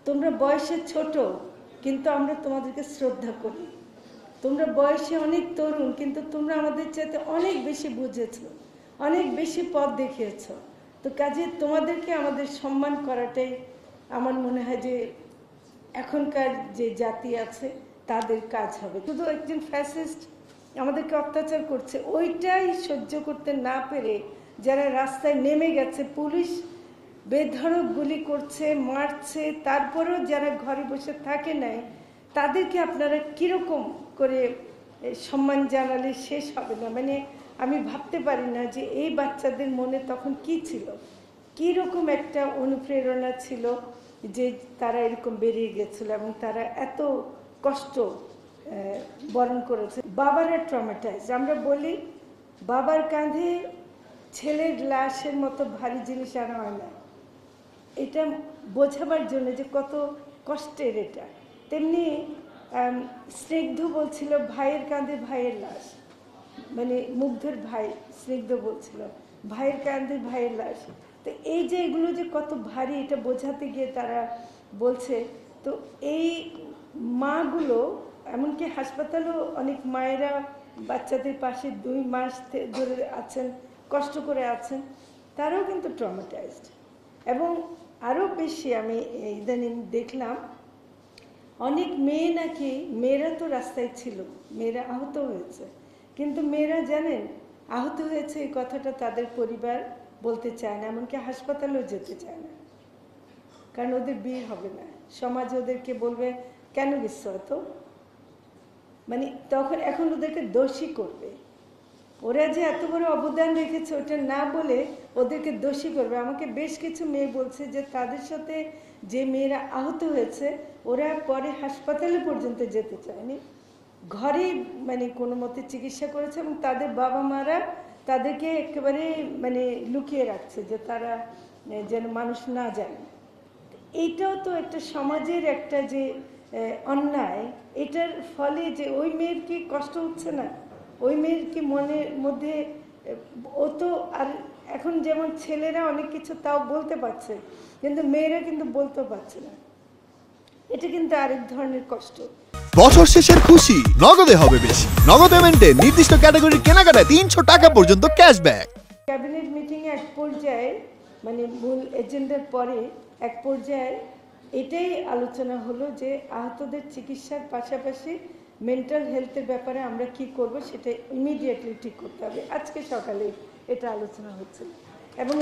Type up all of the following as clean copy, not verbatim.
তোমরা বয়সে ছোট, কিন্তু আমরা তোমাদেরকে শ্রদ্ধা করি। তোমরা বয়সে অনেক তরুণ, কিন্তু তোমরা আমাদের চাইতে অনেক বেশি বুঝেছো, অনেক বেশি পথ দেখিয়েছ। তো কাজে তোমাদেরকে আমাদের সম্মান করাটাই আমার মনে হয় যে এখনকার যে জাতি আছে তাদের কাজ হবে। শুধু একজন ফ্যাসিস্ট আমাদেরকে অত্যাচার করছে, ওইটাই সহ্য করতে না পেরে যারা রাস্তায় নেমে গেছে, পুলিশ বেধড়ক গুলি করছে, মারছে, তারপরেও যারা ঘরে বসে থাকে নাই, তাদেরকে আপনারা কিরকম করে সম্মান জানালে শেষ হবে না। মানে আমি ভাবতে পারি না যে এই বাচ্চাদের মনে তখন কি ছিল, কি রকম একটা অনুপ্রেরণা ছিল যে তারা এরকম বেরিয়ে গেছিল এবং তারা এত কষ্ট বরণ করেছে। বাবারা ট্রমাটাইজ। আমরা বলি বাবার কাঁধে ছেলের লাশের মতো ভারী জিনিস আর হয় না, এটা বোঝাবার জন্য যে কত কষ্টের এটা। তেমনি স্নিগ্ধ বলছিল ভাইয়ের কাঁধে ভাইয়ের লাশ, মানে মুগ্ধের ভাই স্নিগ্ধ বলছিল ভাইয়ের কাঁধে ভাইয়ের লাশ। তো এই যে এগুলো যে কত ভারী, এটা বোঝাতে গিয়ে তারা বলছে। তো এই মাগুলো, এমনকি হাসপাতালেও অনেক মায়েরা বাচ্চাদের পাশে 2 মাস ধরে আছেন, কষ্ট করে আছেন, তারাও কিন্তু ট্রমাটাইজড। এবং আরও বেশি আমি ইদানিং দেখলাম অনেক মেয়ে নাকি, মেয়েরা তো রাস্তায় ছিল, মেয়েরা আহত হয়েছে, কিন্তু মেয়েরা জানেন আহত হয়েছে এই কথাটা তাদের পরিবার বলতে চায় না, এমনকি হাসপাতালেও যেতে চায় না, কারণ ওদের বিয়ে হবে না। সমাজ ওদেরকে বলবে কেন গেছো তো, মানে তখন এখন ওদেরকে দোষী করবে। ওরা যে এত বড় অবদান রেখেছে ওটা না বলে ওদেরকে দোষী করবে। আমাকে বেশ কিছু মেয়ে বলছে যে তাদের সাথে যে মেয়েরা আহত হয়েছে ওরা পরে হাসপাতালে পর্যন্ত যেতে চায়নি, ঘরেই মানে কোনো মতে চিকিৎসা করেছে এবং তাদের বাবা মারা তাদেরকে একেবারে মানে লুকিয়ে রাখছে যে তারা যেন মানুষ না জানে। এইটাও তো একটা সমাজের একটা যে অন্যায়, এটার ফলে যে ওই মেয়ের কি কষ্ট হচ্ছে না, ওই মেয়ের কি মনের মধ্যে, ও তো আর এখন যেমন ছেলেরা অনেক কিছু তাও বলতে পারছে, কিন্তু মেয়েরা কিন্তু বলতেও পারছে না। এটা কিন্তু আরেক ধরনের কষ্ট। বছর শেষের খুশি নগদে হবে বেশি। নগদ পেমেন্টে নির্দিষ্ট ক্যাটাগরির কেনাকাটায় 300 টাকা পর্যন্ত ক্যাশব্যাক। ক্যাবিনেট মিটিং এক পর্যায়ে, মানে মূল এজেন্ডার পরে এক পর্যায়ে এটাই আলোচনা হলো যে আহতদের চিকিৎসার পাশাপাশি মেন্টাল হেলথের ব্যাপারে আমরা কি করব সেটা ইমিডিয়েটলি ঠিক করতে হবে। আজকে সকালে এটা আলোচনা হচ্ছে এবং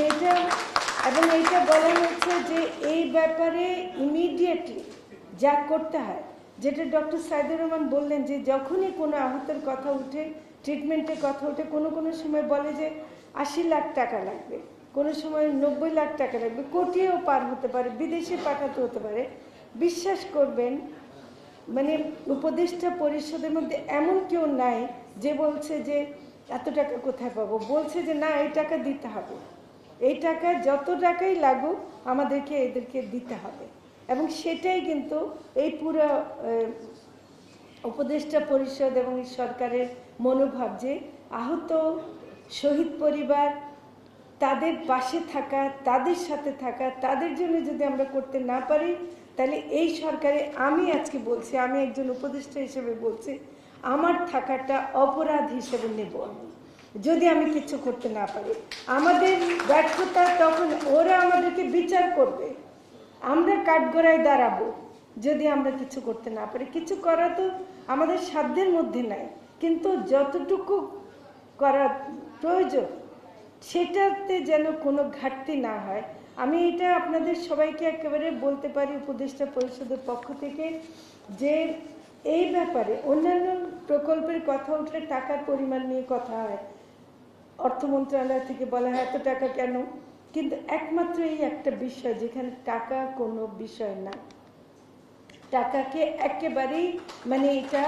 এইটা বলা হচ্ছে যে এই ব্যাপারে ইমিডিয়েটলি যা করতে হয়, যেটা ডক্টর সাইদুর রহমান বললেন যে যখনই কোনো আহতের কথা উঠে, ট্রিটমেন্টের কথা উঠে, কোনো সময় বলে যে 80 লাখ টাকা লাগবে, কোনো সময় 90 লাখ টাকা লাগবে, কোটিও পার হতে পারে, বিদেশে পাঠাতে হতে পারে। বিশ্বাস করবেন মানে উপদেষ্টা পরিষদের মধ্যে এমন কেউ নাই যে বলছে যে এত টাকা কোথায় পাবো, বলছে যে না এই টাকা দিতে হবে, এই টাকা যত টাকাই লাগুক আমাদেরকে এদেরকে দিতে হবে। এবং সেটাই কিন্তু এই পুরো উপদেষ্টা পরিষদ এবং সরকারের মনোভাব যে আহত শহীদ পরিবার, তাদের পাশে থাকা, তাদের সাথে থাকা, তাদের জন্য যদি আমরা করতে না পারি তাহলে এই সরকারে, আমি আজকে বলছি, আমি একজন উপদেষ্টা হিসেবে বলছি, আমার থাকাটা অপরাধ হিসেবে নেব যদি আমি কিছু করতে না পারি। আমাদের ব্যর্থতা তখন ওরা আমাদেরকে বিচার করবে, আমরা কাঠগড়ায় দাঁড়াবো যদি আমরা কিছু করতে না পারি। কিছু করা তো আমাদের সাধ্যের মধ্যে নাই, কিন্তু যতটুকু করা প্রয়োজন সেটাতে যেন কোনো ঘাটতি না হয়। আমি এটা আপনাদের সবাইকে একেবারে বলতে পারি উপদেষ্টা পরিষদের পক্ষ থেকে যে এই ব্যাপারে অন্যান্য প্রকল্পের কথা উঠলে টাকার পরিমাণ নিয়ে কথা হয়, অর্থ মন্ত্রণালয় থেকে বলা হয় এত টাকা কেন, কিন্তু একমাত্র এই একটা বিষয় যেখানে টাকা কোনো বিষয় না, টাকাকে একেবারেই মানে এটা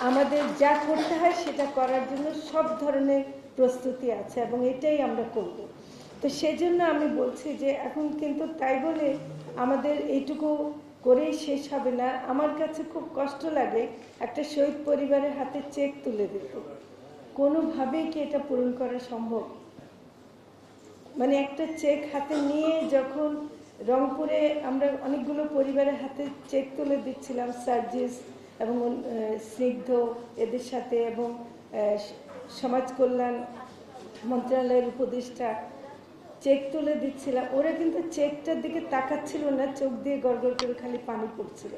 আমাদের যা করতে হয় সেটা করার জন্য সব ধরনের প্রস্তুতি আছে এবং এটাই আমরা করব। তো সেজন্য আমি বলছি যে এখন কিন্তু তাই বলে আমাদের এইটুকু করেই শেষ হবে না। আমার কাছে খুব কষ্ট লাগে একটা শহীদ পরিবারের হাতে চেক তুলে দিতে, কোনোভাবেই কি এটা পূরণ করা সম্ভব? মানে একটা চেক হাতে নিয়ে যখন রংপুরে আমরা অনেকগুলো পরিবারের হাতে চেক তুলে দিচ্ছিলাম, সার্জিস এবং স্নিগ্ধ এদের সাথে, এবং সমাজ কল্যাণ মন্ত্রণালয়ের উপদেষ্টা চেক তুলে দিচ্ছিলাম। ওরা কিন্তু চেকটার দিকে তাকাচ্ছিল না, চোখ দিয়ে গড়গড় করে খালি পানি পড়ছিল।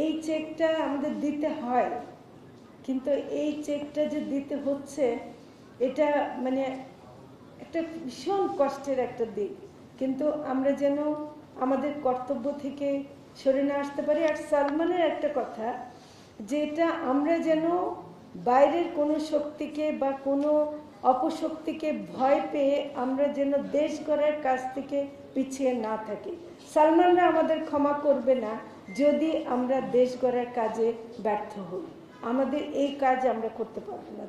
এই চেকটা আমাদের দিতে হয়, কিন্তু এই চেকটা যে দিতে হচ্ছে এটা মানে একটা ভীষণ কষ্টের একটা দিক, কিন্তু আমরা যেন আমাদের কর্তব্য থেকে সরে না আসতে পারি। আর সালমানের একটা কথা, যেটা আমরা যেন বাইরের কোনো শক্তিকে বা কোনো অপশক্তিকে ভয় পেয়ে আমরা যেন দেশ গড়ার কাজ থেকে পিছিয়ে না থাকি। সালমানরা আমাদের ক্ষমা করবে না যদি আমরা দেশ গড়ার কাজে ব্যর্থ হই। আমাদের এই কাজ আমরা করতে পারবো না।